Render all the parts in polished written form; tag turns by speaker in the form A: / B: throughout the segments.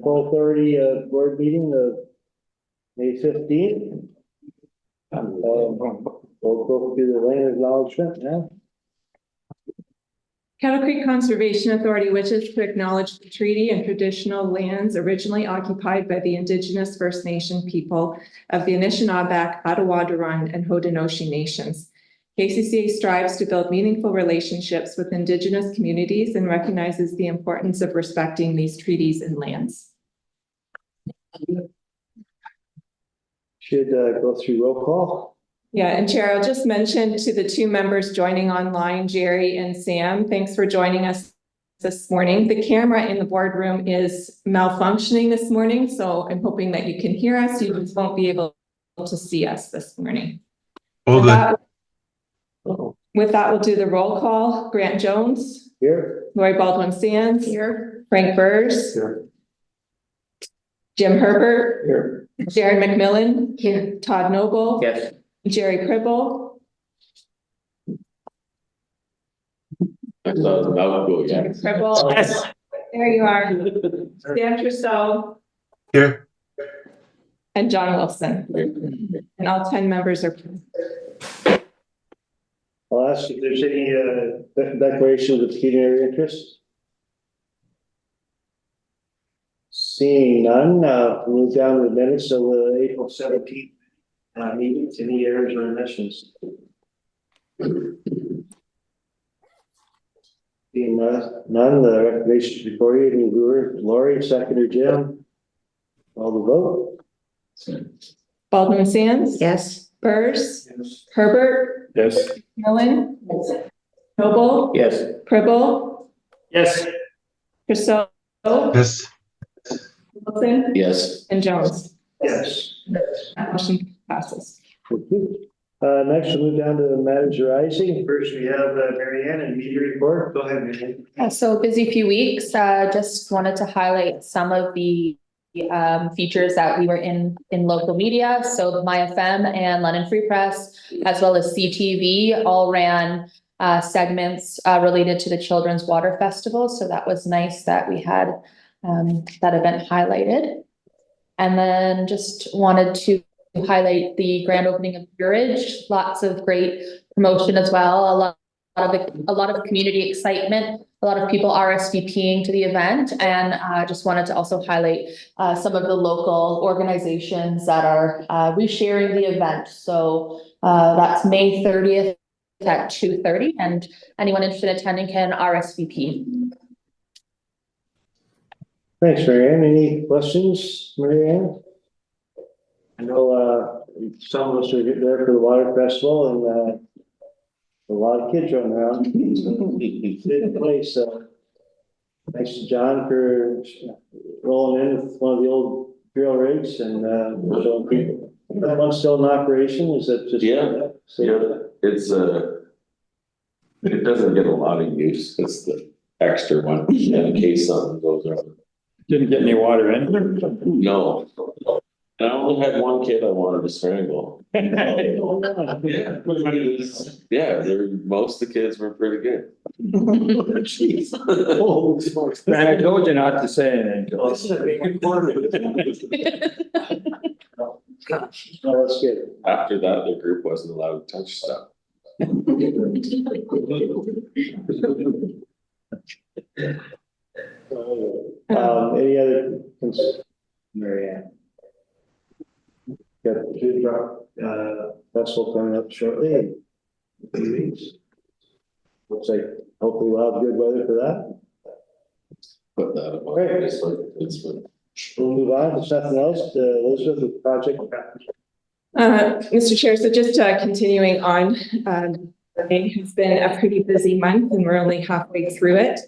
A: Municipal Authority board meeting of May 15th. We'll go through the land acknowledgement now.
B: Cattle Creek Conservation Authority wishes to acknowledge the treaty and traditional lands originally occupied by the Indigenous First Nation people of the Anishinaabe, Attawadurun, and Haudenosaunee nations. KCCA strives to build meaningful relationships with Indigenous communities and recognizes the importance of respecting these treaties and lands.
A: Should go through roll call.
B: Yeah, and Chair, I'll just mention to the two members joining online, Jerry and Sam, thanks for joining us this morning. The camera in the boardroom is malfunctioning this morning, so I'm hoping that you can hear us. You just won't be able to see us this morning. With that, we'll do the roll call. Grant Jones.
A: Here.
B: Lori Baldwin-Sands. Here. Frank Burrs.
A: Here.
B: Jim Herbert.
A: Here.
B: Sharon McMillan. Here. Todd Noble.
A: Yes.
B: Jerry Pribble.
C: I saw the mouth go, yeah.
B: Pribble.
A: Yes.
B: There you are. Sam Trousseau.
C: Here.
B: And John Wilson. And all 10 members are.
A: I'll ask if there's any declarations of pecuniary interest. Seeing none, we'll move down to the minutes of the April 17th meetings. Any errors or omissions? Seeing none, the recommendations before you, mover Lori, seconder Jim. All the vote.
B: Baldwin-Sands.
D: Yes.
B: Burrs.
A: Yes.
B: Herbert.
A: Yes.
B: Millen. Noble.
A: Yes.
B: Pribble.
A: Yes.
B: Trousseau.
C: Yes.
B: Wilson.
C: Yes.
B: And Jones.
A: Yes.
B: That motion passes.
A: Thank you. Next, we'll move down to the matters arising. First, we have Mary Ann and media report. Go ahead, Mary Ann.
D: So busy few weeks. Just wanted to highlight some of the features that we were in local media. So My FM and London Free Press, as well as CTV, all ran segments related to the Children's Water Festival. So that was nice that we had that event highlighted. And then just wanted to highlight the grand opening of Deer Ridge. Lots of great promotion as well. A lot of community excitement. A lot of people RSVPing to the event, and just wanted to also highlight some of the local organizations that are resharing the event. So that's May 30th at 2:30, and anyone interested in attending can RSVP.
A: Thanks, Mary Ann. Any questions, Mary Ann? I know some of us are there for the water festival, and a lot of kids running around. Good place. Thanks to John for rolling in with one of the old drill rigs and showing people. That one's still in operation. Is that just?
C: Yeah. It's it doesn't get a lot of use. It's the extra one in case something goes wrong.
E: Didn't get any water in.
C: No. I only had one kid I wanted to strangle. Yeah, most of the kids were pretty good.
A: Jeez.
E: Man, I told you not to say anything.
A: Oh, that's good.
C: After that, the group wasn't allowed to touch stuff.
A: Any other concerns, Mary Ann? Got the food truck festival coming up shortly in a few weeks. Looks like hopefully we'll have good weather for that.
C: Put that up.
A: Great.
C: It's fun.
A: We'll move on. There's nothing else. Elizabeth, the project.
B: Mr. Chair, so just continuing on, it has been a pretty busy month and we're only halfway through it.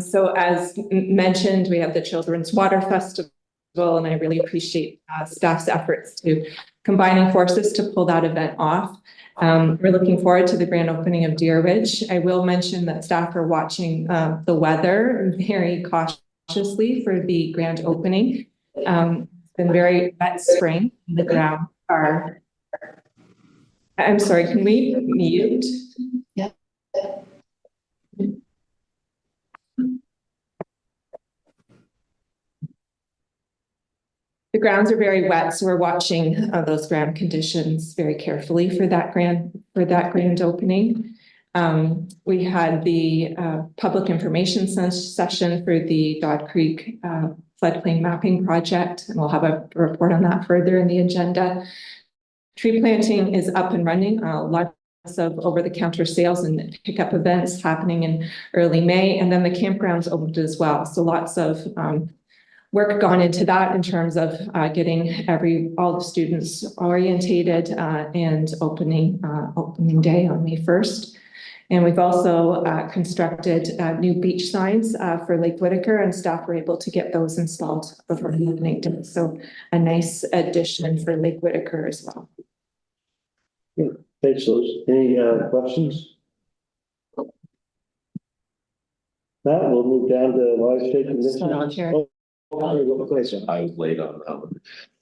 B: So as mentioned, we have the Children's Water Festival, and I really appreciate staff's efforts to combining forces to pull that event off. We're looking forward to the grand opening of Deer Ridge. I will mention that staff are watching the weather very cautiously for the grand opening. It's been very wet spring. The ground are. I'm sorry, can we mute?
D: Yeah.
B: The grounds are very wet, so we're watching those ground conditions very carefully for that grand opening. We had the public information session for the Dodd Creek floodplain mapping project, and we'll have a report on that further in the agenda. Tree planting is up and running. Lots of over-the-counter sales and pickup events happening in early May, and then the campgrounds opened as well. So lots of work gone into that in terms of getting all the students orientated and opening day on May 1st. And we've also constructed new beach signs for Lake Whitaker, and staff were able to get those installed before the opening day. So a nice addition for Lake Whitaker as well.
A: Thanks, Liz. Any questions? Now we'll move down to watershed conditions.
B: Chair.
A: Okay, so
C: I was late on that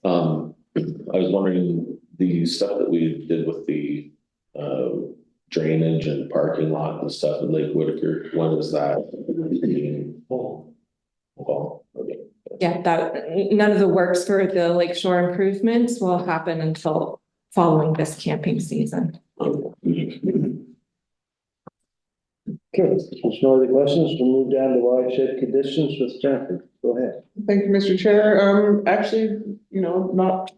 C: one. I was wondering, the stuff that we did with the drainage and parking lot and stuff at Lake Whitaker, when is that? Okay.
B: Yeah, none of the works for the lakeshore improvements will happen until following this camping season.
A: Okay, if there's no other questions, we'll move down to watershed conditions with Jennifer. Go ahead.
F: Thank you, Mr. Chair. Actually, not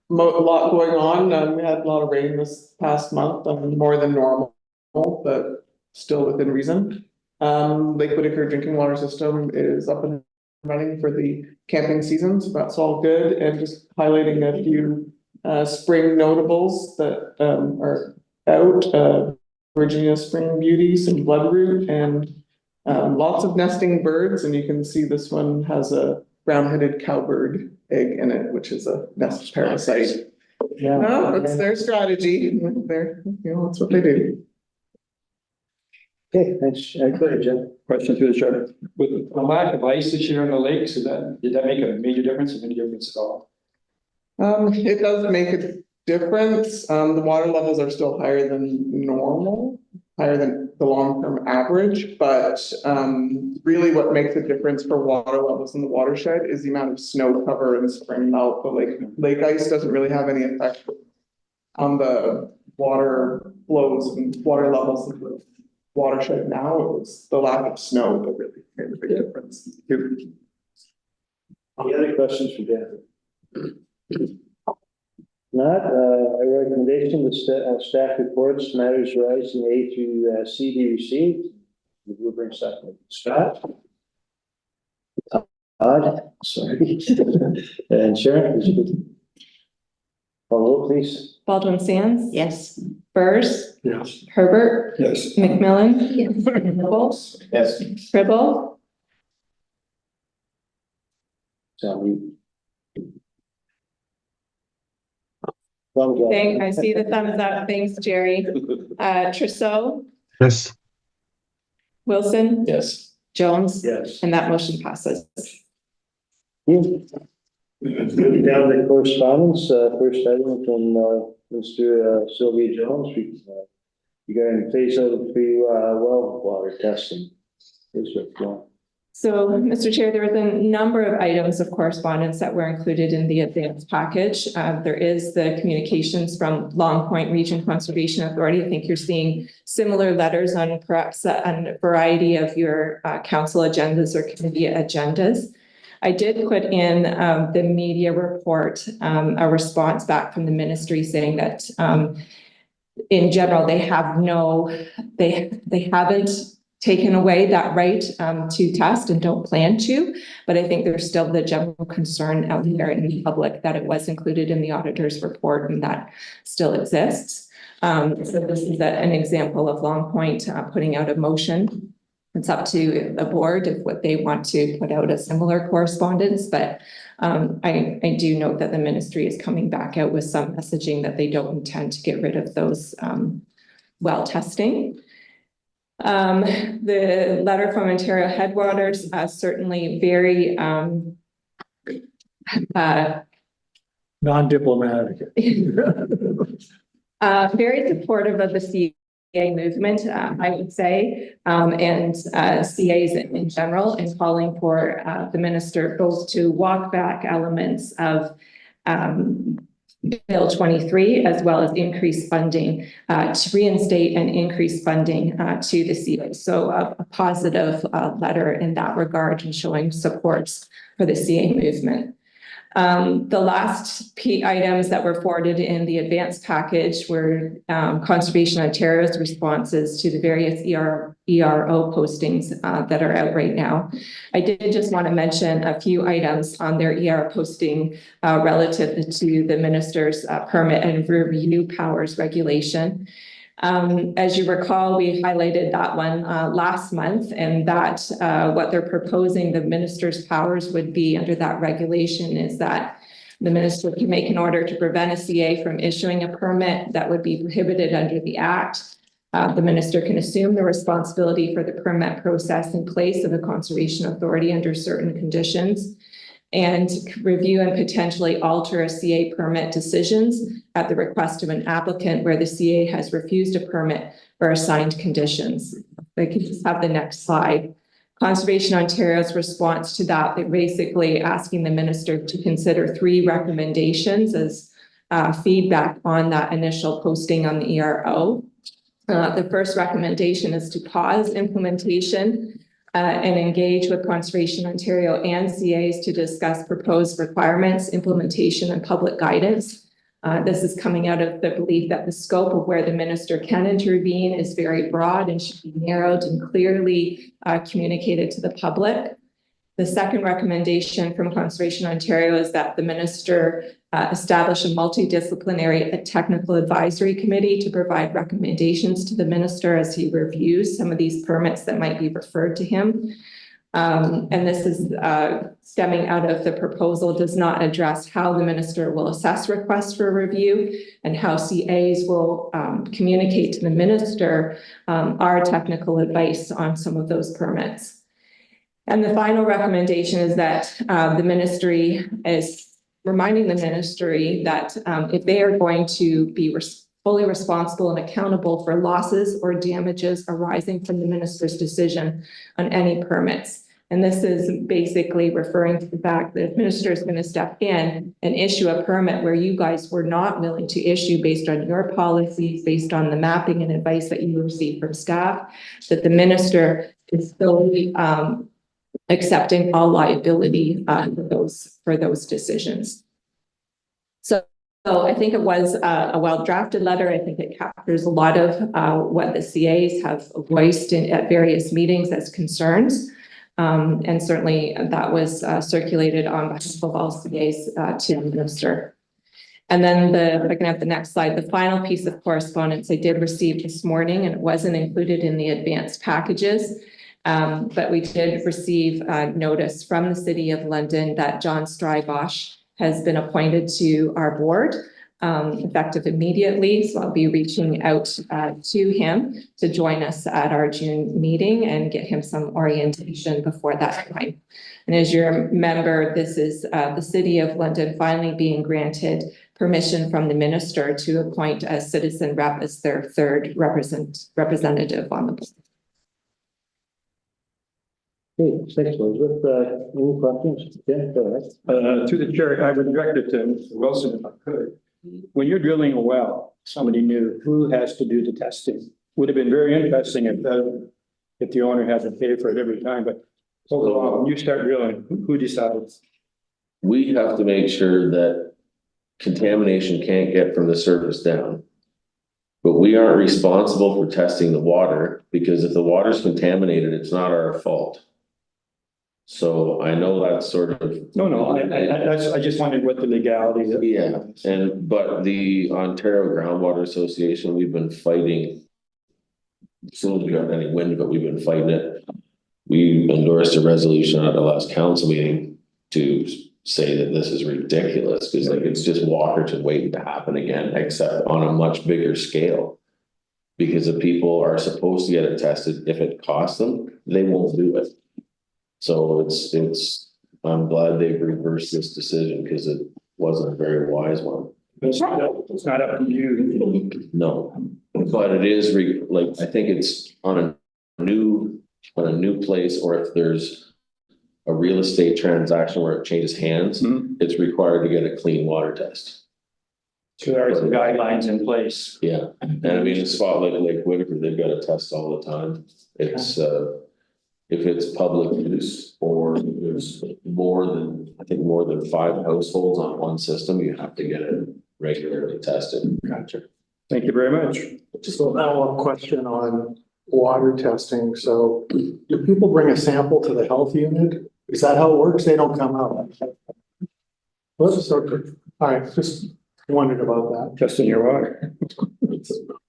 F: a lot going on. We had a lot of rain this past month, more than normal, but still within reason. Lake Whitaker drinking water system is up and running for the camping season, so that's all good. And just highlighting a few spring notables that are out. Virginia Spring Beauty, some bloodroot, and lots of nesting birds. And you can see this one has a brown-headed cowbird egg in it, which is a nest parasite.
A: Yeah.
F: No, it's their strategy. That's what they do.
A: Okay, thanks. Go ahead, Jen.
E: Question through the chair. With the lack of ice this year on the lakes, did that make a major difference, or any difference at all?
F: It does make a difference. The water levels are still higher than normal, higher than the long-term average, but really what makes a difference for water levels in the watershed is the amount of snow cover and spring melt. The lake ice doesn't really have any effect on the water flows and water levels in the watershed now. It was the lack of snow that really made a big difference.
A: Any other questions for Jennifer? Not, a recommendation that staff reports matters rising A through C be received. We'll bring stuff like Scott. Todd, sorry. And Sharon, is it? Follow, please.
B: Baldwin Sands.
G: Yes.
B: Burrs.
E: Yes.
B: Herbert.
E: Yes.
B: McMillan.
G: Yes.
B: Nibble.
C: Yes.
B: Cribble. I see the thumbs up. Thanks, Jerry. Trousseau,
H: Yes.
B: Wilson,
C: Yes.
B: Jones,
A: Yes.
B: and that motion passes.
A: Moving down to correspondence, first item from Mr. Sylvia Jones. Regarding phase out of free well water testing.
B: So, Mr. Chair, there was a number of items of correspondence that were included in the advance package. There is the communications from Long Point Region Conservation Authority. I think you're seeing similar letters on perhaps a variety of your council agendas or committee agendas. I did put in the media report, a response back from the ministry saying that in general, they haven't taken away that right to test and don't plan to, but I think there's still the general concern out there in the public that it was included in the auditor's report and that still exists. So this is an example of Long Point putting out a motion. It's up to the board if what they want to put out a similar correspondence, but I do note that the ministry is coming back out with some messaging that they don't intend to get rid of those well testing. The letter from Ontario Headwaters certainly very
E: Non-diplomatic.
B: very supportive of the movement, I would say, and CAs in general, and calling for the minister both to walk back elements of Bill 23, as well as increase funding to reinstate and increase funding to the CA. So a positive letter in that regard and showing support for the CA movement. The last items that were forwarded in the advanced package were Conservation Ontario's responses to the various ERO postings that are out right now. I did just want to mention a few items on their ERO posting relative to the minister's permit and review powers regulation. As you recall, we highlighted that one last month, and that what they're proposing the minister's powers would be under that regulation is that the minister can make an order to prevent a CA from issuing a permit that would be prohibited under the Act. The minister can assume the responsibility for the permit process in place of a conservation authority under certain conditions, and review and potentially alter a CA permit decisions at the request of an applicant where the CA has refused a permit or assigned conditions. They can just have the next slide. Conservation Ontario's response to that, they're basically asking the minister to consider 3 recommendations as feedback on that initial posting on the ERO. The first recommendation is to pause implementation and engage with Conservation Ontario and CAs to discuss proposed requirements, implementation, and public guidance. This is coming out of the belief that the scope of where the minister can intervene is very broad and should be narrowed and clearly communicated to the public. The second recommendation from Conservation Ontario is that the minister establish a multidisciplinary technical advisory committee to provide recommendations to the minister as he reviews some of these permits that might be referred to him. And this is stemming out of the proposal does not address how the minister will assess requests for review and how CAs will communicate to the minister our technical advice on some of those permits. And the final recommendation is that the ministry is reminding the ministry that if they are going to be fully responsible and accountable for losses or damages arising from the minister's decision on any permits. And this is basically referring to the fact that the minister is going to step in and issue a permit where you guys were not willing to issue based on your policies, based on the mapping and advice that you received from staff, that the minister is fully accepting all liability for those decisions. So I think it was a well-drafted letter. I think it captures a lot of what the CAs have voiced at various meetings as concerns. And certainly that was circulated on behalf of all CAs to the minister. And then if I can have the next slide, the final piece of correspondence I did receive this morning, and it wasn't included in the advanced packages. But we did receive notice from the City of London that John Strybosch has been appointed to our board, effective immediately. So I'll be reaching out to him to join us at our June meeting and get him some orientation before that time. And as you remember, this is the City of London finally being granted permission from the minister to appoint a citizen rep as their third representative on the board.
A: Okay, thanks, Elizabeth. Any questions? Yeah, go ahead.
E: To the chair, I would direct it to Mr. Wilson if I could. When you're drilling a well, somebody new, who has to do the testing? Would have been very interesting if the owner had to pay for it every time, but overall, when you start drilling, who decides?
C: We have to make sure that contamination can't get from the surface down. But we aren't responsible for testing the water, because if the water's contaminated, it's not our fault. So I know that's sort of.
E: No, I just wondered what the legality is.
C: Yeah, but the Ontario Groundwater Association, we've been fighting. As soon as we got any wind, but we've been fighting it. We endorsed a resolution at the last council meeting to say that this is ridiculous, because like it's just Walkerton waiting to happen again, except on a much bigger scale. Because the people are supposed to get it tested. If it costs them, they won't do it. So I'm glad they've reversed this decision, because it wasn't a very wise one.
E: It's not up to you.
C: No. But it is like, I think it's on a new place, or if there's a real estate transaction where it changes hands,
E: Mhm.
C: it's required to get a clean water test.
E: So there are some guidelines in place.
C: Yeah, and I mean, a spot like Lake Whitaker, they've got a test all the time. It's, if it's public use or there's more than, I think more than 5 households on one system, you have to get it regularly tested.
E: Gotcha. Thank you very much.
G: Just a follow-up question on water testing. So do people bring a sample to the health unit? Is that how it works? They don't come out? What's so good? All right, just wondered about that.
E: Just in your water.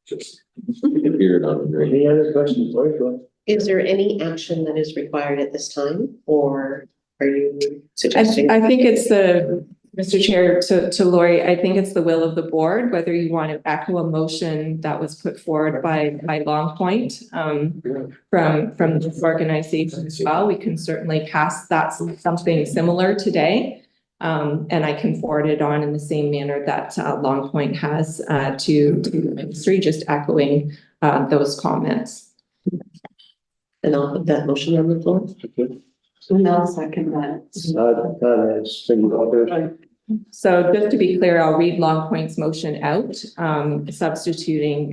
G: Just
C: It appeared on the grade.
A: Any other questions, Lori? Go ahead.
H: Is there any action that is required at this time, or are you
B: I,
H: suggesting?
B: I think it's Mr. Chair, to Lori, I think it's the will of the board, whether you want to echo a motion that was put forward by Long Point, from this organization as well. We can certainly pass that something similar today. And I can forward it on in the same manner that Long Point has to the ministry, just echoing those comments.
H: And I'll put that motion on the floor.
I: And I'll second that.
A: That is, thank you, Alder.
B: So just to be clear, I'll read Long Point's motion out, substituting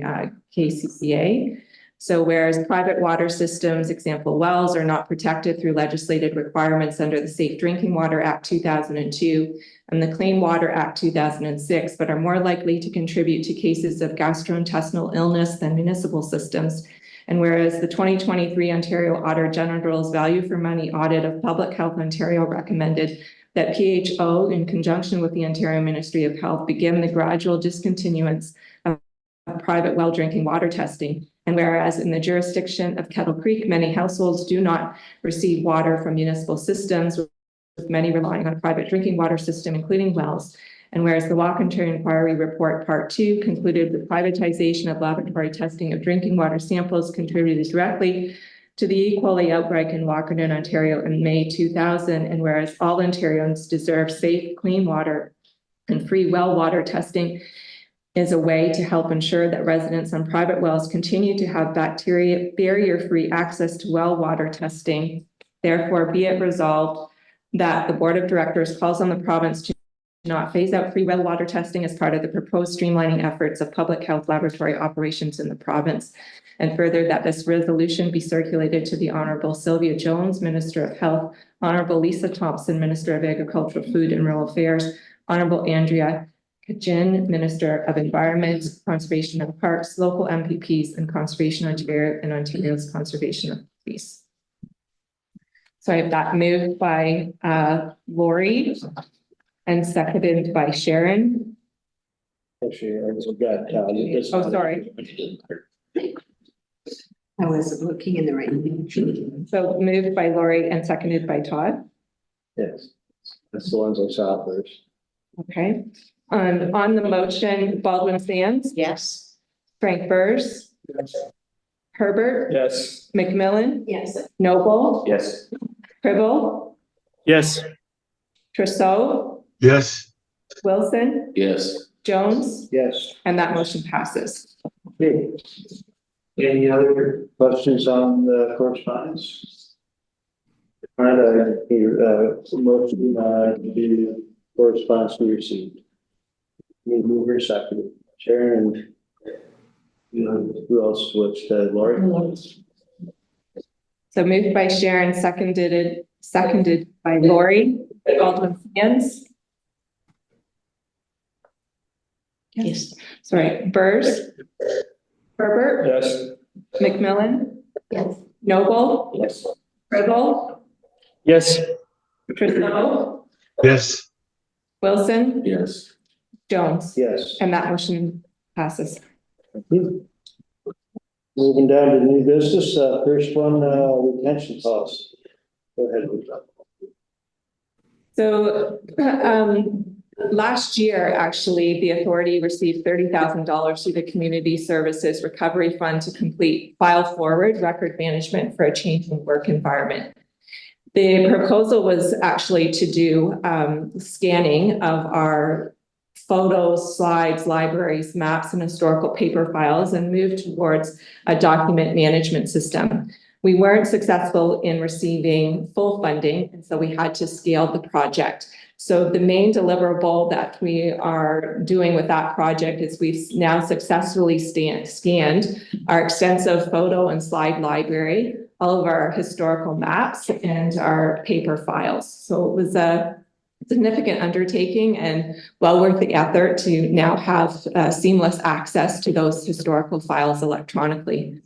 B: KCCA. So whereas private water systems, example wells, are not protected through legislated requirements under the Safe Drinking Water Act 2002 and the Clean Water Act 2006, but are more likely to contribute to cases of gastrointestinal illness than municipal systems. And whereas the 2023 Ontario Auditor General's Value for Money Audit of Public Health Ontario recommended that PHO, in conjunction with the Ontario Ministry of Health, begin the gradual discontinuance of private well drinking water testing. And whereas in the jurisdiction of Kettle Creek, many households do not receive water from municipal systems, with many relying on a private drinking water system, including wells. And whereas the Walk-Ontario Inquiry Report Part 2 concluded that privatization of laboratory testing of drinking water samples contributed directly to the E. coli outbreak in Walkerton, Ontario in May 2000. And whereas all Ontarians deserve safe, clean water and free well water testing is a way to help ensure that residents on private wells continue to have bacteria barrier-free access to well water testing. Therefore, be it resolved that the Board of Directors calls on the province to not phase out free well water testing as part of the proposed streamlining efforts of public health laboratory operations in the province. And further, that this resolution be circulated to the Honorable Sylvia Jones, Minister of Health, Honorable Lisa Thompson, Minister of Agricultural, Food and Rural Affairs, Honorable Andrea Kajin, Minister of Environment, Conservation and Parks, local MPPs, and Conservation Ontario and Ontario's Conservation of Peace. So I have that moved by Lori and seconded by Sharon.
A: Actually, I just got,
B: Oh, sorry.
I: I wasn't looking in the right direction.
B: So moved by Lori and seconded by Todd.
A: Yes, that's the ones I saw first.
B: Okay. On the motion, Baldwin Sands,
H: Yes.
B: Frank Burrs, Herbert,
E: Yes.
B: McMillan,
I: Yes.
B: Noble,
E: Yes.
B: Cribble,
E: Yes.
B: Trousseau,
J: yes,
B: Wilson,
C: Yes,
B: Jones,
A: Yes.
B: and that motion passes.
A: Okay. Any other questions on the correspondence? All right, motion, the correspondence we received. Me mover second, Sharon, and who else switched, Lori?
B: So moved by Sharon, seconded by Lori, Baldwin Sands.
H: Yes.
B: Sorry, Burrs, Herbert,
E: Yes.
B: McMillan,
I: Yes.
B: Noble,
E: Yes.
B: Cribble,
E: Yes.
B: Trousseau,
J: yes,
B: Wilson,
C: yes.
B: Jones,
A: Yes.
B: and that motion passes.
A: Thank you. Moving down to new business, first one, retention policy. Go ahead, Lisa.
B: So, last year, actually, the authority received $30,000 through the Community Services Recovery Fund to complete file forward record management for a changing work environment. The proposal was actually to do scanning of our photos, slides, libraries, maps, and historical paper files and move towards a document management system. We weren't successful in receiving full funding, and so we had to scale the project. So the main deliverable that we are doing with that project is we've now successfully scanned our extensive photo and slide library, all of our historical maps, and our paper files. So it was a significant undertaking and well worth the effort to now have seamless access to those historical files electronically.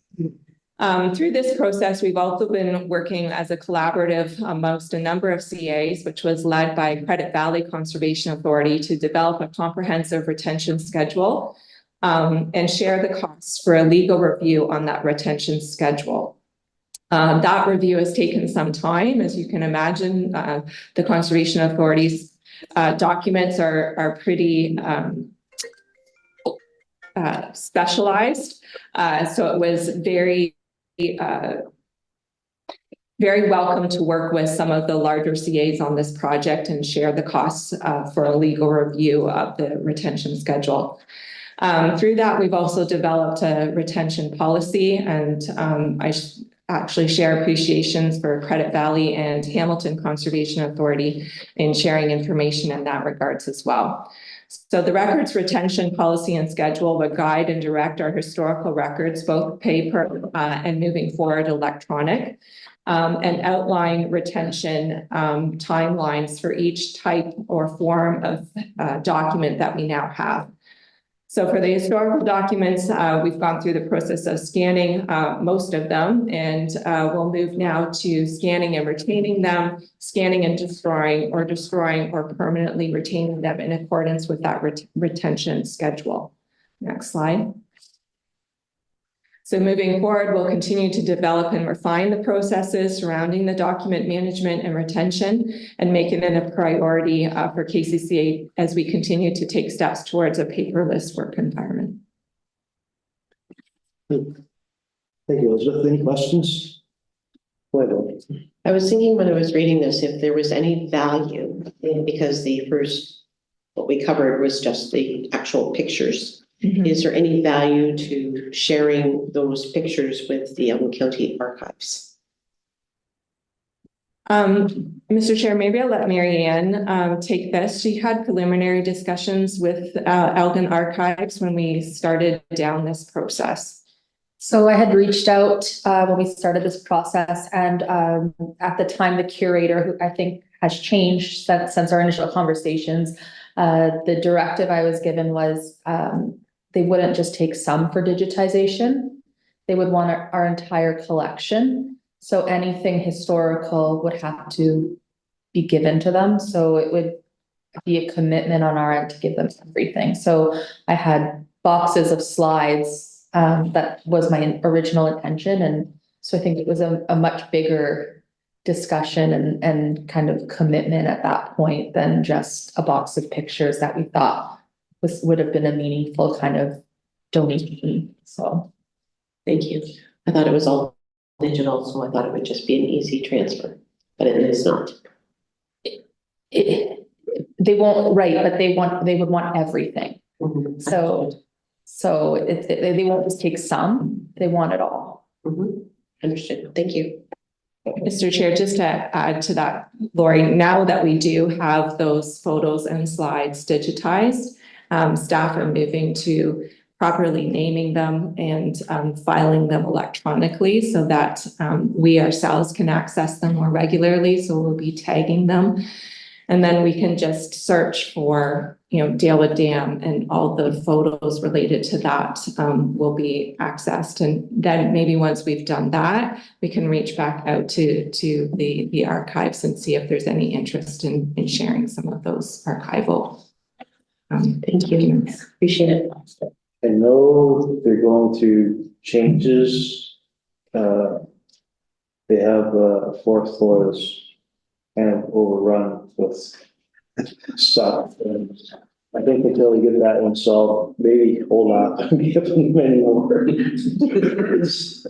B: Through this process, we've also been working as a collaborative amongst a number of CAs, which was led by Credit Valley Conservation Authority to develop a comprehensive retention schedule and share the costs for a legal review on that retention schedule. That review has taken some time, as you can imagine. The Conservation Authority's documents are pretty specialized. So it was very welcome to work with some of the larger CAs on this project and share the costs for a legal review of the retention schedule. Through that, we've also developed a retention policy, and I actually share appreciations for Credit Valley and Hamilton Conservation Authority in sharing information in that regards as well. So the records retention policy and schedule would guide and direct our historical records, both paper and moving forward electronic, and outline retention timelines for each type or form of document that we now have. So for the historical documents, we've gone through the process of scanning most of them, and we'll move now to scanning and retaining them, scanning and destroying or permanently retaining them in accordance with that retention schedule. Next slide. So moving forward, we'll continue to develop and refine the processes surrounding the document management and retention and making it a priority for KCCA as we continue to take steps towards a paperless work environment.
A: Thank you, Elizabeth. Any questions?
H: I was thinking when I was reading this, if there was any value, because the first, what we covered was just the actual pictures.
B: Mm-hmm.
H: Is there any value to sharing those pictures with the Elgin County Archives?
B: Mr. Chair, maybe I'll let Mary Ann take this. She had preliminary discussions with Elgin Archives when we started down this process.
D: So I had reached out when we started this process, and at the time, the curator, who I think has changed since our initial conversations, the directive I was given was they wouldn't just take some for digitization. They would want our entire collection. So anything historical would have to be given to them. So it would be a commitment on our end to give them everything. So I had boxes of slides. That was my original intention. And so I think it was a much bigger discussion and kind of commitment at that point than just a box of pictures that we thought would have been a meaningful kind of donation. So
H: Thank you. I thought it was all digital, so I thought it would just be an easy transfer, but it is not.
D: they won't, right, but they would want everything.
H: Mhm.
D: So they won't just take some, they want it all.
H: Mhm. Understood. Thank you.
B: Mr. Chair, just to add to that, Lori, now that we do have those photos and slides digitized, staff are moving to properly naming them and filing them electronically so that we ourselves can access them more regularly. So we'll be tagging them. And then we can just search for, Dale Dam, and all the photos related to that will be accessed. And then maybe once we've done that, we can reach back out to the archives and see if there's any interest in sharing some of those archival.
H: Thank you. Appreciate it.
A: I know they're going through changes. They have a fourth floor that's kind of overrun with stuff. And I think until we get that one solved, maybe hold off and give them any more. It's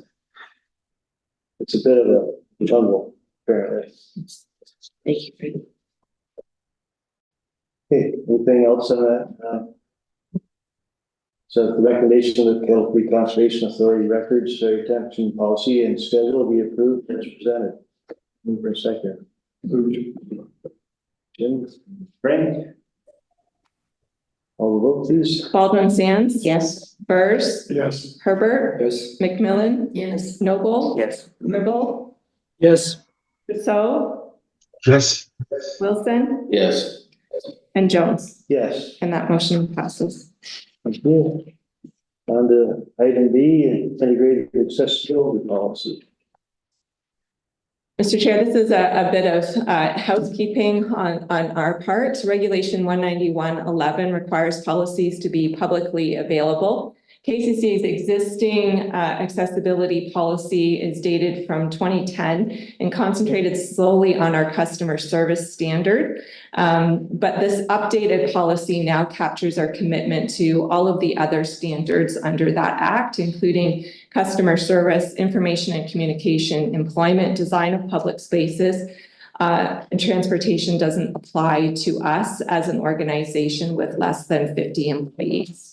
A: a bit of a jungle, apparently.
H: Thank you.
A: Okay, anything else on that? So the recommendation of the Kettle Creek Conservation Authority records, retention policy and schedule be approved as presented. Move for a second. Jim, Frank? All the vote, please.
B: Baldwin Sands.
H: Yes.
B: Burrs,
G: Yes.
B: Herbert,
E: Yes.
B: McMillan,
I: Yes.
B: Noble,
E: Yes.
B: Ribble,
E: Yes.
B: Rousseau,
G: Yes.
B: Wilson,
C: Yes.
B: and Jones.
A: Yes.
B: And that motion passes.
A: Thank you. On to item B, integrated accessibility policy.
B: Mr. Chair, this is a bit of housekeeping on our part. Regulation 191.11 requires policies to be publicly available. KCC's existing accessibility policy is dated from 2010 and concentrated solely on our customer service standard. But this updated policy now captures our commitment to all of the other standards under that act, including customer service, information and communication, employment, design of public spaces, and transportation doesn't apply to us as an organization with less than 50 employees.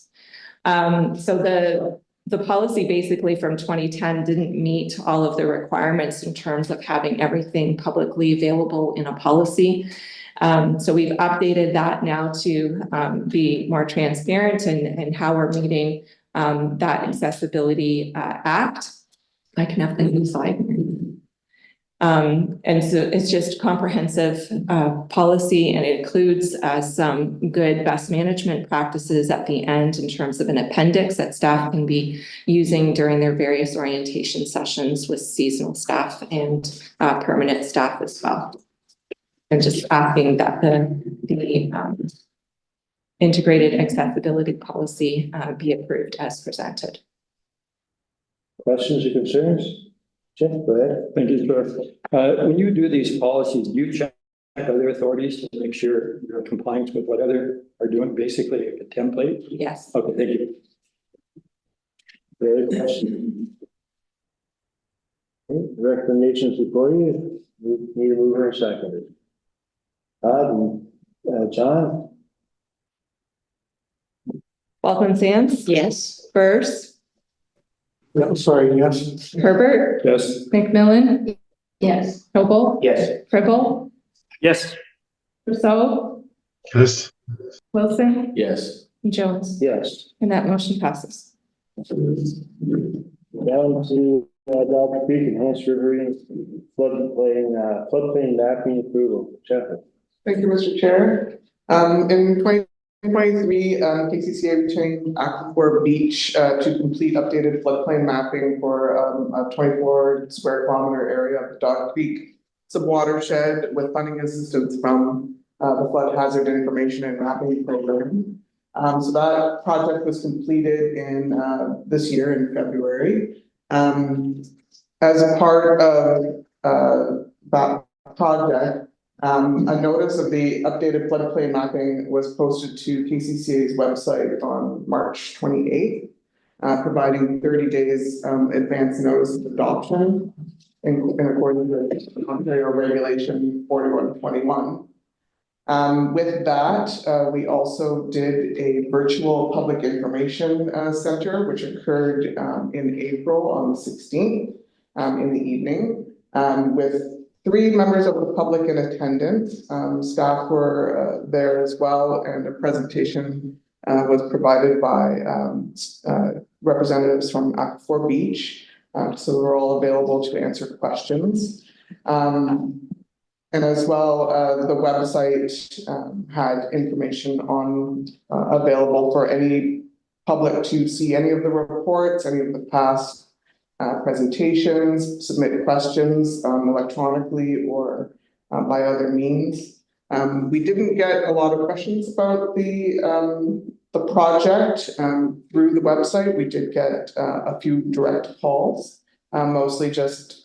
B: So the policy basically from 2010 didn't meet all of the requirements in terms of having everything publicly available in a policy. So we've updated that now to be more transparent and how we're meeting that accessibility act. I can have the new slide. And so it's just comprehensive policy, and it includes some good best management practices at the end in terms of an appendix that staff can be using during their various orientation sessions with seasonal staff and permanent staff as well. And just asking that the integrated accessibility policy be approved as presented.
A: Questions or concerns? Jim, go ahead.
E: Thank you, sir. When you do these policies, do you check other authorities to make sure you're in compliance with what other are doing, basically a template?
B: Yes.
E: Okay, thank you.
A: Any other questions? Okay, the recommendations before you, we need a mover and seconder. John?
B: Baldwin Sands.
H: Yes.
B: Burrs,
G: Yeah, I'm sorry, yes.
B: Herbert,
E: Yes.
B: McMillan,
I: Yes.
B: Noble,
A: Yes.
B: Ribble,
E: Yes.
B: Rousseau,
G: Yes.
B: Wilson,
C: Yes.
B: and Jones.
A: Yes.
B: And that motion passes.
A: Down to Dog Creek Enhanced River floodplain mapping approval. Jeff?
F: Thank you, Mr. Chair. In 2023, KCCA retained Aquifer Beach to complete updated floodplain mapping for a 24 square kilometer area of the Dog Creek subwatershed with funding assistance from the Flood Hazard Information and Mapping Program. So that project was completed in this year in February. As a part of that project, a notice of the updated floodplain mapping was posted to KCCA's website on March 28th, providing 30 days advance notice of adoption in accordance with Ontario Regulation 4121. With that, we also did a virtual public information center, which occurred in April on the 16th in the evening, with 3 members of the public in attendance. Staff were there as well, and a presentation was provided by representatives from Aquifer Beach. So we're all available to answer questions. And as well, the website had information on available for any public to see any of the reports, any of the past presentations, submit questions electronically or by other means. We didn't get a lot of questions about the project through the website. We did get a few direct calls, mostly just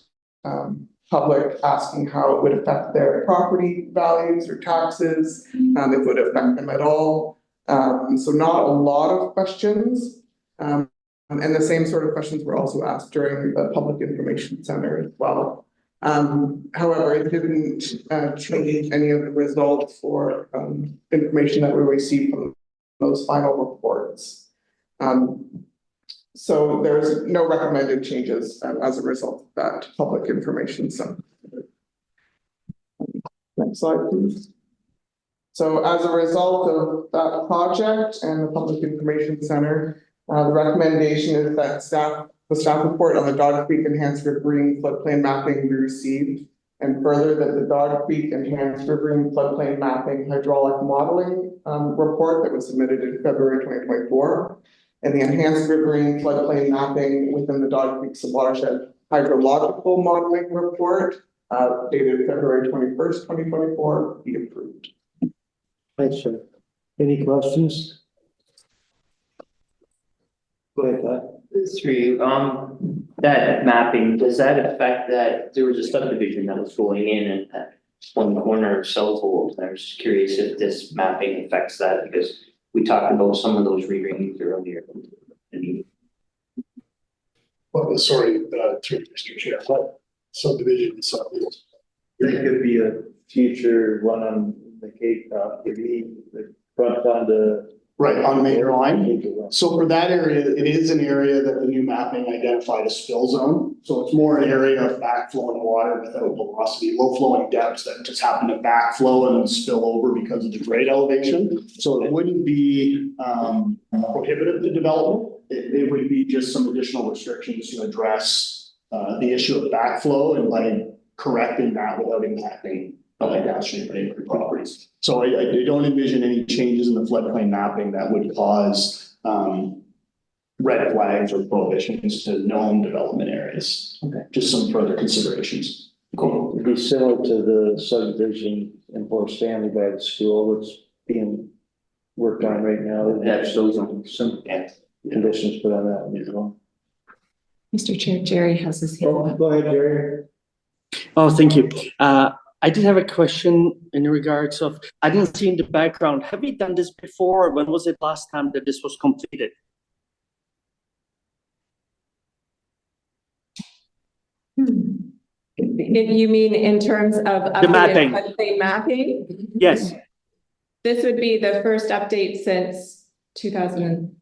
F: public asking how it would affect their property values or taxes, if it would affect them at all. So not a lot of questions. And the same sort of questions were also asked during the public information center as well. However, it didn't change any of the results or information that we received from those final reports. So there's no recommended changes as a result of that public information center. Next slide, please. So as a result of that project and the Public Information Center, the recommendation is that the staff report on the Dog Creek Enhanced Riverine floodplain mapping be received. And further, that the Dog Creek Enhanced Riverine floodplain mapping hydraulic modeling report that was submitted in February 2024. And the Enhanced Riverine floodplain mapping within the Dog Creek Subwatershed hydrological modeling report dated February 21st, 2024, be approved.
A: Thanks, sir. Any questions? Go ahead, Todd.
J: Through you, that mapping, does that affect that, there was a subdivision that was going in at one corner of Southwold, and I was just curious if this mapping affects that, because we talked about some of those re-rains earlier.
G: Well, sorry, through Mr. Chair, what subdivision is that?
A: There could be a future one on the Cape, the front on the.
K: Right, on Major Line. So for that area, it is an area that the new mapping identified as spill zone. So it's more an area of backflowing water without velocity, low flowing depths that just happen to backflow and spill over because of the grade elevation. So it wouldn't be prohibitive to development. It would be just some additional restrictions to address the issue of backflow and by correcting that without impacting downstream neighboring properties. So I don't envision any changes in the floodplain mapping that would cause red flags or prohibitions to known development areas. Okay. Just some further considerations.
A: Cool. It'd be similar to the subdivision in Port Stanley by the school that's being worked on right now.
J: That's those
A: some conditions put on that one as well.
B: Mr. Chair, Jerry has his hand up.
A: Go ahead, Jerry.
L: Oh, thank you. I did have a question in regards of, I didn't see in the background, have we done this before? When was it last time that this was completed?
B: You mean in terms of
L: The mapping.
B: floodplain mapping?
L: Yes.
B: This would be the first update since 2000.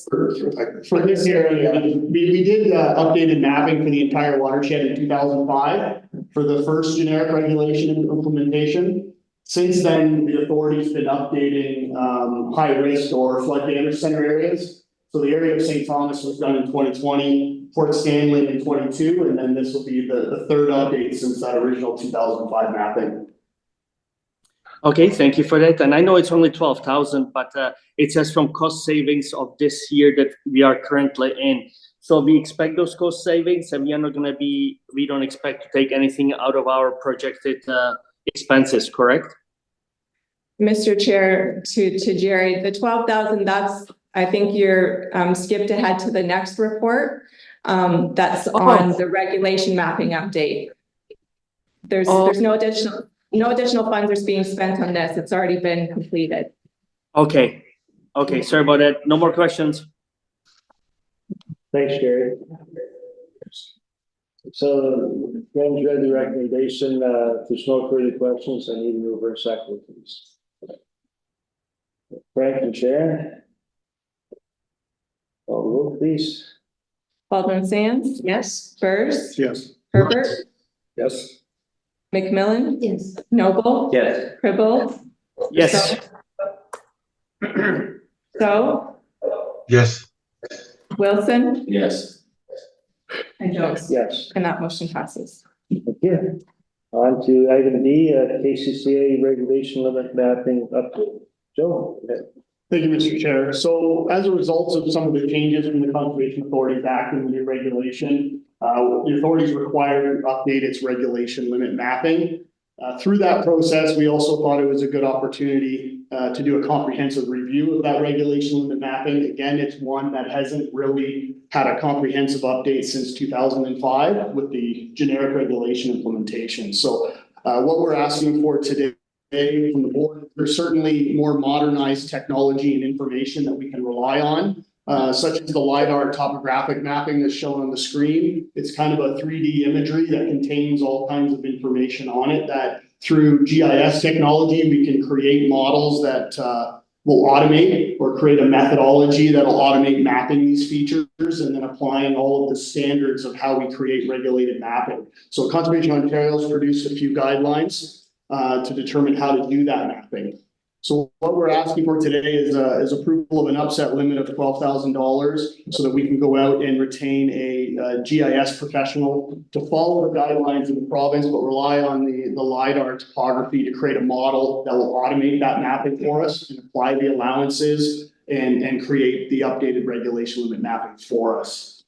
K: For this area, we did updated mapping for the entire watershed in 2005 for the first generic regulation implementation. Since then, the authority's been updating high risk or flood damage center areas. So the area of St. Thomas was done in 2020, Port Stanley in 22, and then this will be the third update since that original 2005 mapping.
L: Okay, thank you for that. And I know it's only 12,000, but it says from cost savings of this year that we are currently in. So we expect those cost savings, and we are not going to be, we don't expect to take anything out of our projected expenses, correct?
B: Mr. Chair, to Jerry, the 12,000, that's, I think you're skipped ahead to the next report. That's on the regulation mapping update. There's no additional funds are being spent on this. It's already been completed.
L: Okay. Okay, sorry about that. No more questions.
A: Thanks, Jerry. So, Ben's read the recommendation. If there's no further questions, I need to move for a second, please. Frank and Sharon. Call the roll, please.
B: Baldwin Sands? Yes. Burrs?
G: Yes.
B: Herbert?
E: Yes.
B: McMillan?
I: Yes.
B: Noble?
J: Yes.
B: Cribble?
L: Yes.
B: So?
G: Yes.
B: Wilson?
C: Yes.
B: And Jones?
A: Yes.
B: And that motion passes.
A: Thank you. On to item D, KCCA regulation limit mapping update. Joe. go ahead.
K: Thank you, Mr. Chair. So as a result of some of the changes from the Conservation Authority back in the new regulation, the authority is required to update its regulation limit mapping. Through that process, we also thought it was a good opportunity to do a comprehensive review of that regulation limit mapping. Again, it's one that hasn't really had a comprehensive update since 2005 with the generic regulation implementation. So what we're asking for today from the board, there's certainly more modernized technology and information that we can rely on such as the LiDAR topographic mapping that's shown on the screen. It's kind of a 3D imagery that contains all kinds of information on it that through GIS technology, we can create models that will automate or create a methodology that'll automate mapping these features and then applying all of the standards of how we create regulated mapping. So Conservation Ontario has produced a few guidelines to determine how to do that mapping. So what we're asking for today is approval of an upset limit of $12,000 so that we can go out and retain a GIS professional to follow the guidelines of the province, but rely on the LiDAR topography to create a model that will automate that mapping for us and apply the allowances and create the updated regulation limit mapping for us.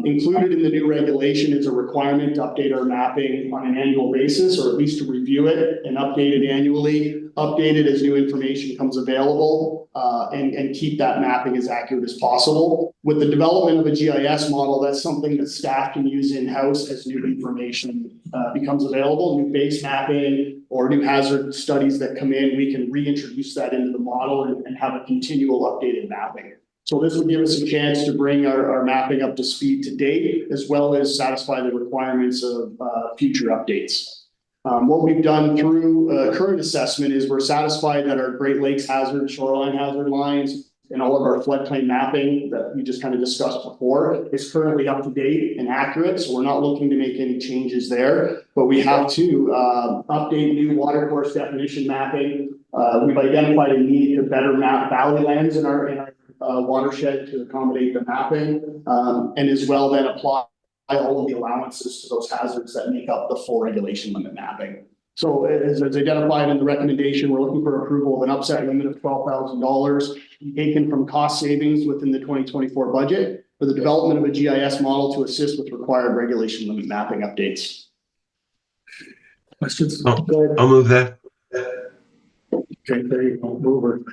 K: Included in the new regulation is a requirement to update our mapping on an annual basis, or at least to review it and update it annually, update it as new information comes available, and keep that mapping as accurate as possible. With the development of a GIS model, that's something that staff can use in-house as new information becomes available, new base mapping or new hazard studies that come in, we can reintroduce that into the model and have a continual updated mapping. So this would give us a chance to bring our mapping up to speed to date, as well as satisfy the requirements of future updates. What we've done through current assessment is we're satisfied that our Great Lakes hazard, shoreline hazard lines, and all of our floodplain mapping that we just kind of discussed before is currently up to date and accurate. So we're not looking to make any changes there, but we have to update new water course definition mapping. We've identified a need to better map valley lands in our watershed to accommodate the mapping, and as well then apply all of the allowances to those hazards that make up the full regulation limit mapping. So as identified in the recommendation, we're looking for approval of an upset limit of $12,000 taken from cost savings within the 2024 budget for the development of a GIS model to assist with required regulation limit mapping updates.
G: Questions?
M: I'll move that.
G: Okay, there you go, mover.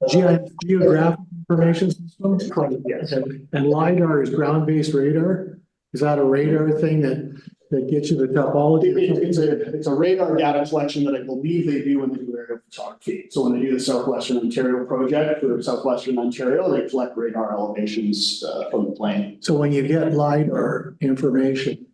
G: Geographic information system?
K: Yes.
G: And LiDAR is ground-based radar? Is that a radar thing that gets you the topology?
K: It's a radar data collection that I believe they do when they do aerial photography. So when they do the Southwestern Ontario project for Southwestern Ontario, they collect radar elevations from the plane.
G: So when you get LiDAR information,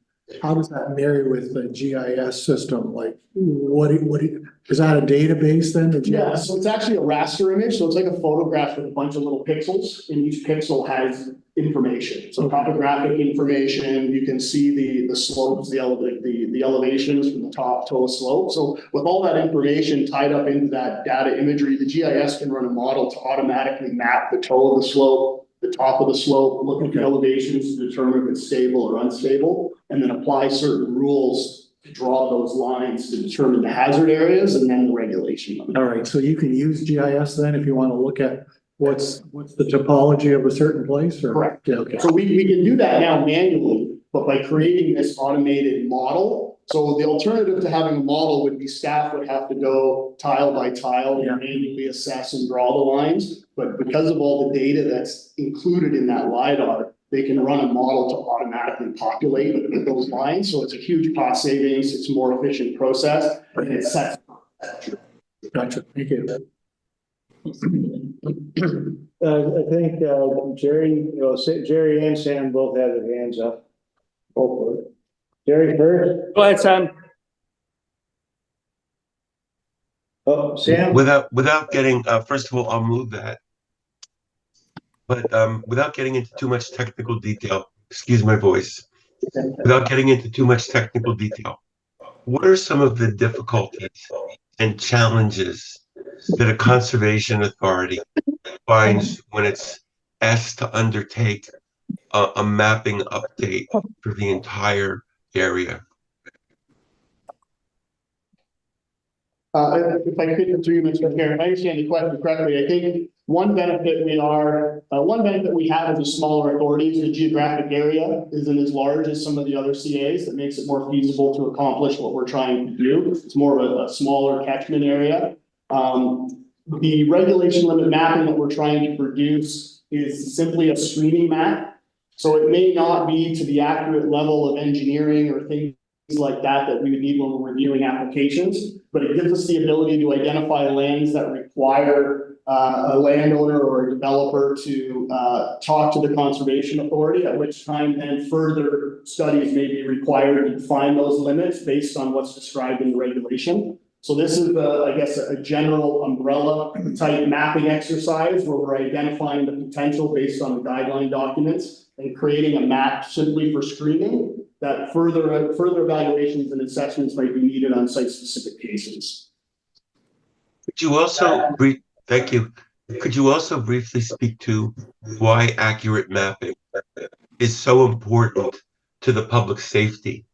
G: how does that marry with the GIS system? Like, what is that a database then?
K: Yeah, so it's actually a raster image. So it's like a photograph with a bunch of little pixels, and each pixel has information. So topographic information, you can see the slopes, the elevations from the top to the slope. So with all that information tied up into that data imagery, the GIS can run a model to automatically map the toe of the slope, the top of the slope, look at the elevations to determine if it's stable or unstable, and then apply certain rules to draw those lines to determine the hazard areas and then the regulation.
G: All right, so you can use GIS then if you want to look at what's the topology of a certain place, or?
K: Correct.
G: Yeah, okay.
K: So we can do that now manually, but by creating this automated model. So the alternative to having a model would be staff would have to go tile by tile and manually assess and draw the lines. But because of all the data that's included in that LiDAR, they can run a model to automatically populate those lines. So it's a huge cost savings. It's a more efficient process, and it sets.
G: Gotcha. Thank you.
A: I think Jerry and Sam both have their hands up. Go for it. Jerry first.
L: Go ahead, Sam.
A: Oh, Sam.
M: Without getting, first of all, I'll move that. But without getting into too much technical detail, excuse my voice, without getting into too much technical detail, what are some of the difficulties and challenges that a conservation authority finds when it's asked to undertake a mapping update for the entire area?
K: If I could, through you, Mr. Chair, if I understand the question correctly, I think one benefit we have as a smaller authority is the geographic area isn't as large as some of the other CAs. That makes it more feasible to accomplish what we're trying to do. It's more of a smaller catchment area. The regulation limit mapping that we're trying to produce is simply a screening map. So it may not be to the accurate level of engineering or things like that we would need when we're reviewing applications. But it gives us the ability to identify lands that require a landowner or a developer to talk to the conservation authority, at which time then further studies may be required to define those limits based on what's described in the regulation. So this is, I guess, a general umbrella type mapping exercise where we're identifying the potential based on the guideline documents and creating a map simply for screening that further evaluations and assessments might be needed on site-specific cases.
M: Could you also thank you. Could you also briefly speak to why accurate mapping is so important to the public safety?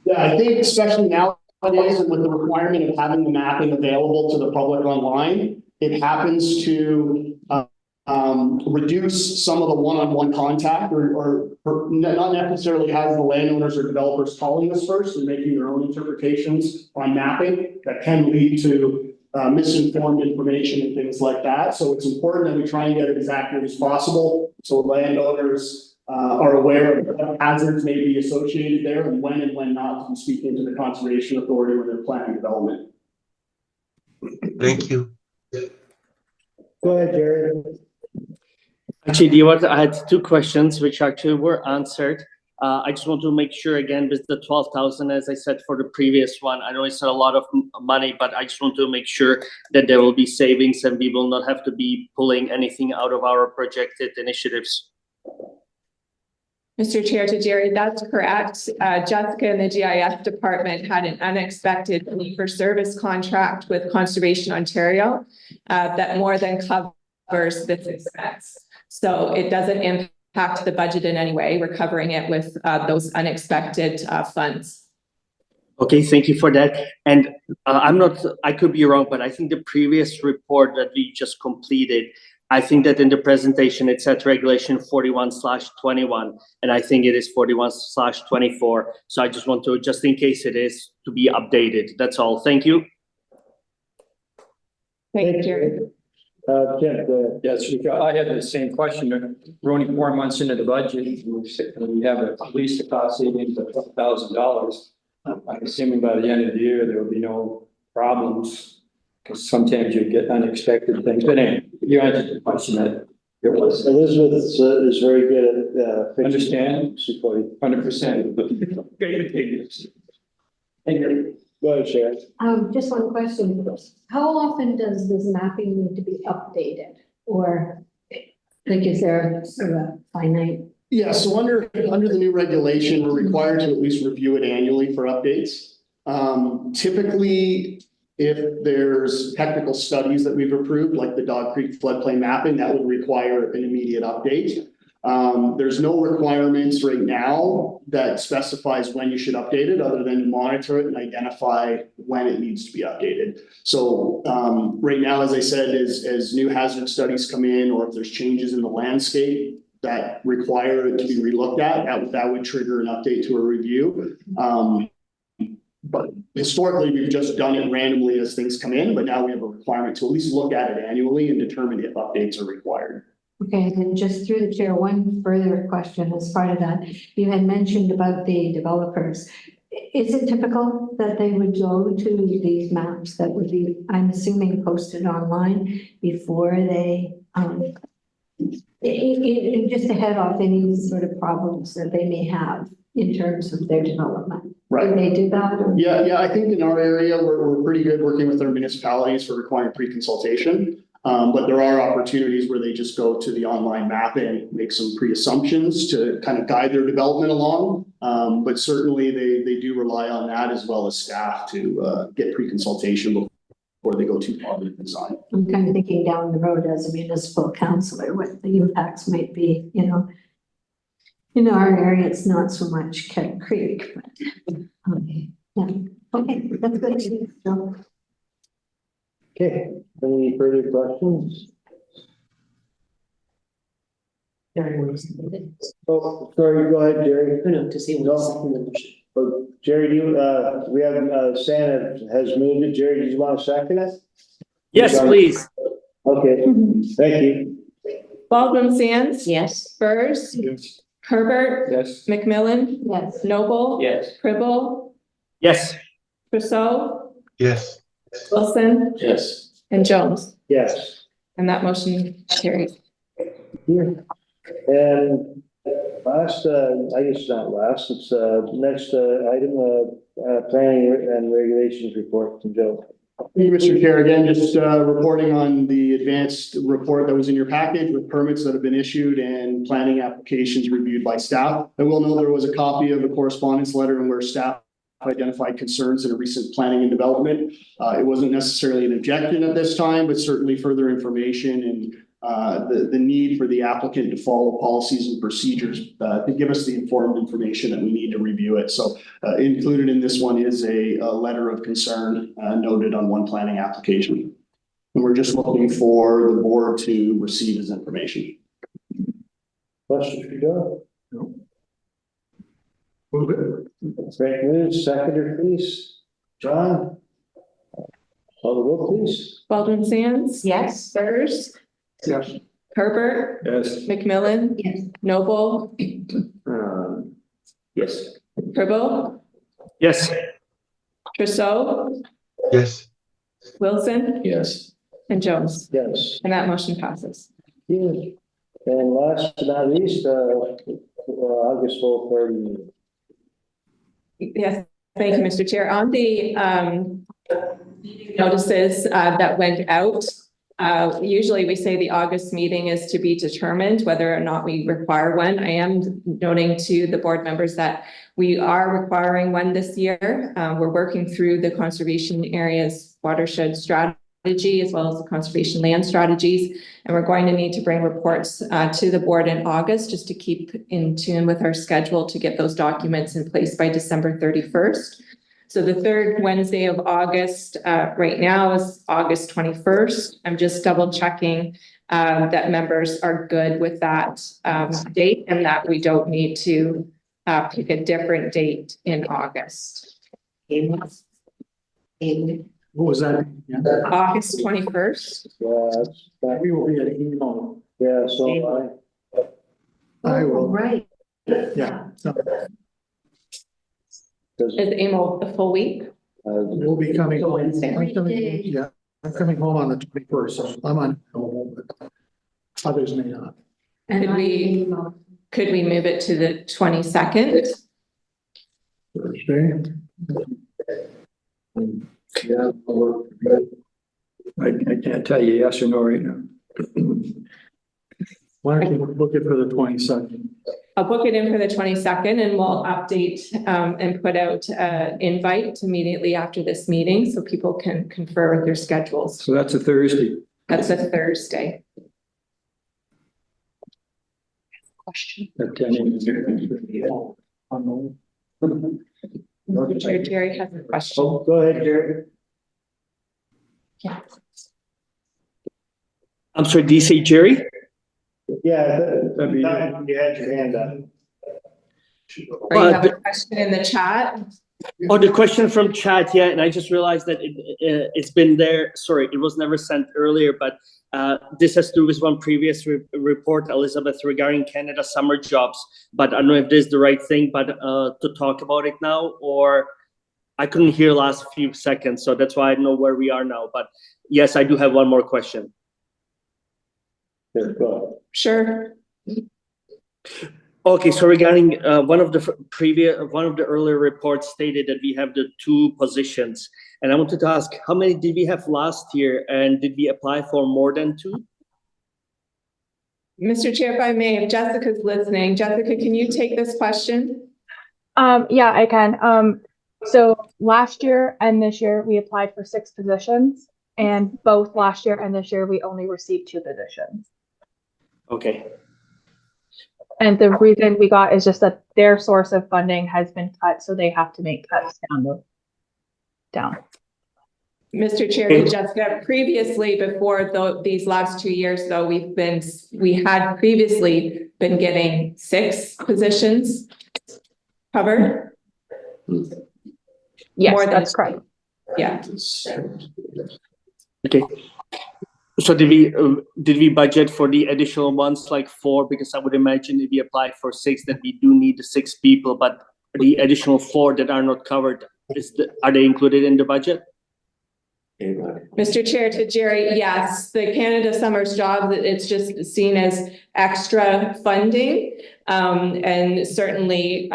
K: Yeah, I think especially nowadays and with the requirement of having the mapping available to the public online, it happens to reduce some of the one-on-one contact or not necessarily has the landowners or developers calling us first and making their own interpretations on mapping that can lead to misinformed information and things like that. So it's important that we try and get it as accurate as possible so landowners are aware of what hazards may be associated there and when not to be speaking to the conservation authority when they're planning development.
M: Thank you.
A: Go ahead, Jerry.
L: Actually, I had two questions which actually were answered. I just want to make sure again with the 12,000, as I said for the previous one, I know it's not a lot of money, but I just want to make sure that there will be savings and we will not have to be pulling anything out of our projected initiatives.
B: Mr. Chair, to Jerry, that's correct. Jessica in the GIS department had an unexpected fee-for-service contract with Conservation Ontario that more than covers this expense. So it doesn't impact the budget in any way. We're covering it with those unexpected funds.
L: Okay, thank you for that. And I could be wrong, but I think the previous report that we just completed, I think that in the presentation, it said regulation 41/21, and I think it is 41/24. So I just want to, just in case it is, to be updated. That's all. Thank you.
B: Thank you, Jerry.
A: Jeff,
E: Yes, I had the same question. We're only 4 months into the budget. We have at least a cost savings of $1,000. I'm assuming by the end of the year, there will be no problems. Because sometimes you get unexpected things, but anyway, you answered the question that it was.
A: Elizabeth is very good at
E: Understand?
A: supporting.
E: 100%. Great opinions. Thank you.
A: Go ahead, Sharon.
I: Just one question. How often does this mapping need to be updated? Or like, is there sort of a finite?
K: Yeah, so under the new regulation, we're required to at least review it annually for updates. Typically, if there's technical studies that we've approved, like the Dog Creek floodplain mapping, that would require an immediate update. There's no requirements right now that specifies when you should update it, other than to monitor it and identify when it needs to be updated. So right now, as I said, as new hazard studies come in, or if there's changes in the landscape that require it to be relooked at, that would trigger an update to a review. But historically, we've just done it randomly as things come in, but now we have a requirement to at least look at it annually and determine if updates are required.
I: Okay, and then just through the chair, one further question as part of that. You had mentioned about the developers. Is it typical that they would go to these maps that would be, I'm assuming, posted online before they, just to head off any sort of problems that they may have in terms of their development?
K: Right.
I: Do they do that? Or?
K: Yeah, I think in our area, we're pretty good working with our municipalities for requiring pre-consultation. But there are opportunities where they just go to the online mapping, make some pre-assumptions to kind of guide their development along. But certainly they do rely on that as well as staff to get pre-consultation before they go too far with the design.
I: I'm kind of thinking down the road as a municipal councillor, what the impacts might be, you know. In our area, it's not so much Kettle Creek, but yeah. Okay, that's good.
A: Okay, any further questions? Oh, sorry, go ahead, Jerry.
H: No, to see what's in the motion.
A: Oh, Jerry, do you, we have, Santa has moved it. Jerry, do you want to second it?
L: Yes, please.
A: Okay, thank you.
B: Baldwin Sands.
H: Yes.
B: Spurs. Herbert,
E: Yes.
B: McMillan,
I: Yes.
B: Noble.
J: Yes.
B: Cribble,
L: Yes.
B: Trousseau,
M: Yes.
B: Wilson,
C: Yes.
B: and Jones.
A: Yes.
B: And that motion carries.
A: And last, I guess not last, it's, next, item, planning and regulations report from Joe.
K: Thank you, Mr. Chair. Again, just reporting on the advanced report that was in your package with permits that have been issued and planning applications reviewed by staff. I will know there was a copy of the correspondence letter and where staff identified concerns in a recent planning and development. It wasn't necessarily an objection at this time, but certainly further information and the need for the applicant to follow policies and procedures to give us the informed information that we need to review it. So included in this one is a letter of concern noted on one planning application. And we're just looking for the board to receive this information.
A: Questions for Joe?
G: No. Move it.
A: Frank moves, seconder, please. John? Call the roll, please.
B: Baldwin Sands.
H: Yes.
B: Spurs,
G: Yes.
B: Herbert,
E: Yes.
B: McMillan,
I: Yes.
B: Noble,
J: Yes.
B: Cribble,
L: Yes.
B: Trousseau,
M: Yes.
B: Wilson,
C: Yes.
B: and Jones.
A: Yes.
B: And that motion passes.
A: Yeah. And last but not least, August full party.
B: Yes, thank you, Mr. Chair. On the notices that went out, usually we say the August meeting is to be determined whether or not we require one. I am noting to the board members that we are requiring one this year. We're working through the conservation areas watershed strategy as well as the conservation land strategies. And we're going to need to bring reports to the board in August just to keep in tune with our schedule to get those documents in place by December 31st. So the third Wednesday of August, right now is August 21st. I'm just double checking that members are good with that date and that we don't need to pick a different date in August.
G: What was that? Yeah.
B: August 21st.
A: Yeah,
G: We will be at email.
A: yeah, so
G: I
I: Oh,
G: will.
I: right.
G: Yeah. So
B: Is Emil the full week?
G: we'll be coming. home.
H: Wednesday.
G: I'm coming- Yeah, I'm coming home on the 21st, so I'm on, but others may not.
I: And
B: Could we- Could we move it to the 22nd?
G: Thursday.
A: yeah.
E: I can't tell you yes or no right now.
G: Why don't you book it for the 22nd?
B: I'll book it in for the 22nd and we'll update and put out invite immediately after this meeting so people can confer with their schedules.
E: So that's a Thursday.
B: That's a Thursday.
D: Question.
E: At 10 a.m.
B: Chair Jerry has a question.
A: Oh, go ahead, Jerry.
D: Yeah.
L: I'm sorry, do you say Jerry?
A: Yeah,
E: That'd be-
A: you had your hand up.
B: Or you have a question in the chat?
L: Oh, the question from chat, yeah, and I just realized that it's been there, sorry, it was never sent earlier, but this has to do with one previous report, Elizabeth, regarding Canada summer jobs. But I don't know if this is the right thing, but to talk about it now, or I couldn't hear last few seconds, so that's why I don't know where we are now. But yes, I do have one more question.
A: Here, go ahead.
B: Sure.
L: Okay, so regarding one of the earlier reports stated that we have the 2 positions, and I wanted to ask, how many did we have last year, and did we apply for more than 2?
B: Mr. Chair, if I may, if Jessica's listening, Jessica, can you take this question?
N: Yeah, I can. So last year and this year, we applied for 6 positions, and both last year and this year, we only received 2 positions.
L: Okay.
N: And the reason we got is just that their source of funding has been cut, so they have to make cuts down.
B: Mr. Chair, Jessica, previously before these last 2 years, though, we had previously been getting 6 positions covered.
N: Yes,
B: More than-
N: that's correct.
B: Yeah.
L: Okay. So did we budget for the additional ones, like 4? Because I would imagine if we apply for 6, that we do need the 6 people, but the additional 4 that are not covered, are they included in the budget?
B: Mr. Chair, to Jerry, yes, the Canada Summers job, it's just seen as extra funding. And certainly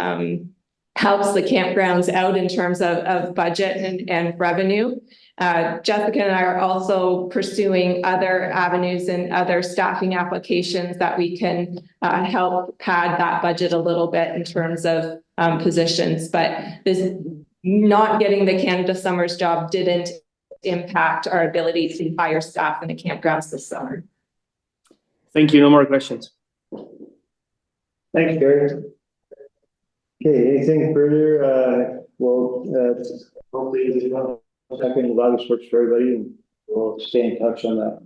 B: helps the campgrounds out in terms of budget and revenue. Jessica and I are also pursuing other avenues and other staffing applications that we can help pad that budget a little bit in terms of positions. But this not getting the Canada Summers job didn't impact our ability to hire staff in the campgrounds this summer.
L: Thank you. No more questions.
A: Thanks, Gary. Okay, anything further? Hopefully the second of August works for everybody and we'll stay in touch on that.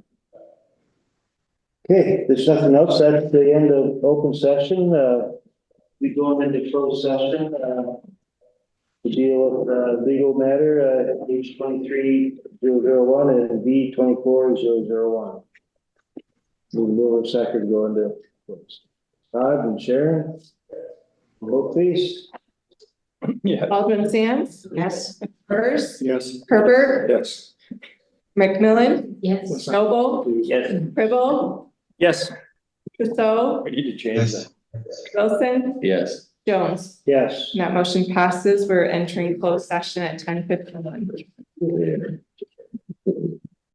A: Okay, there's nothing else. That's the end of open session. We go into closed session to deal with legal matter, H 23-001 and V 24-001. We'll move a second, go into closed. Todd and Sharon, vote please.
E: Yeah.
B: Alderman Sands?
H: Yes.
B: Hers?
E: Yes.
B: Herbert?
E: Yes.
B: McMillan?
I: Yes.
B: Noble?
J: Yes.
B: Fribble?
L: Yes.
B: Trousseau?
E: We need to change
M: Yes.
E: that.
B: Wilson?
C: Yes.
B: Jones?
A: Yes.
B: And that motion passes. We're entering closed session at 10:51.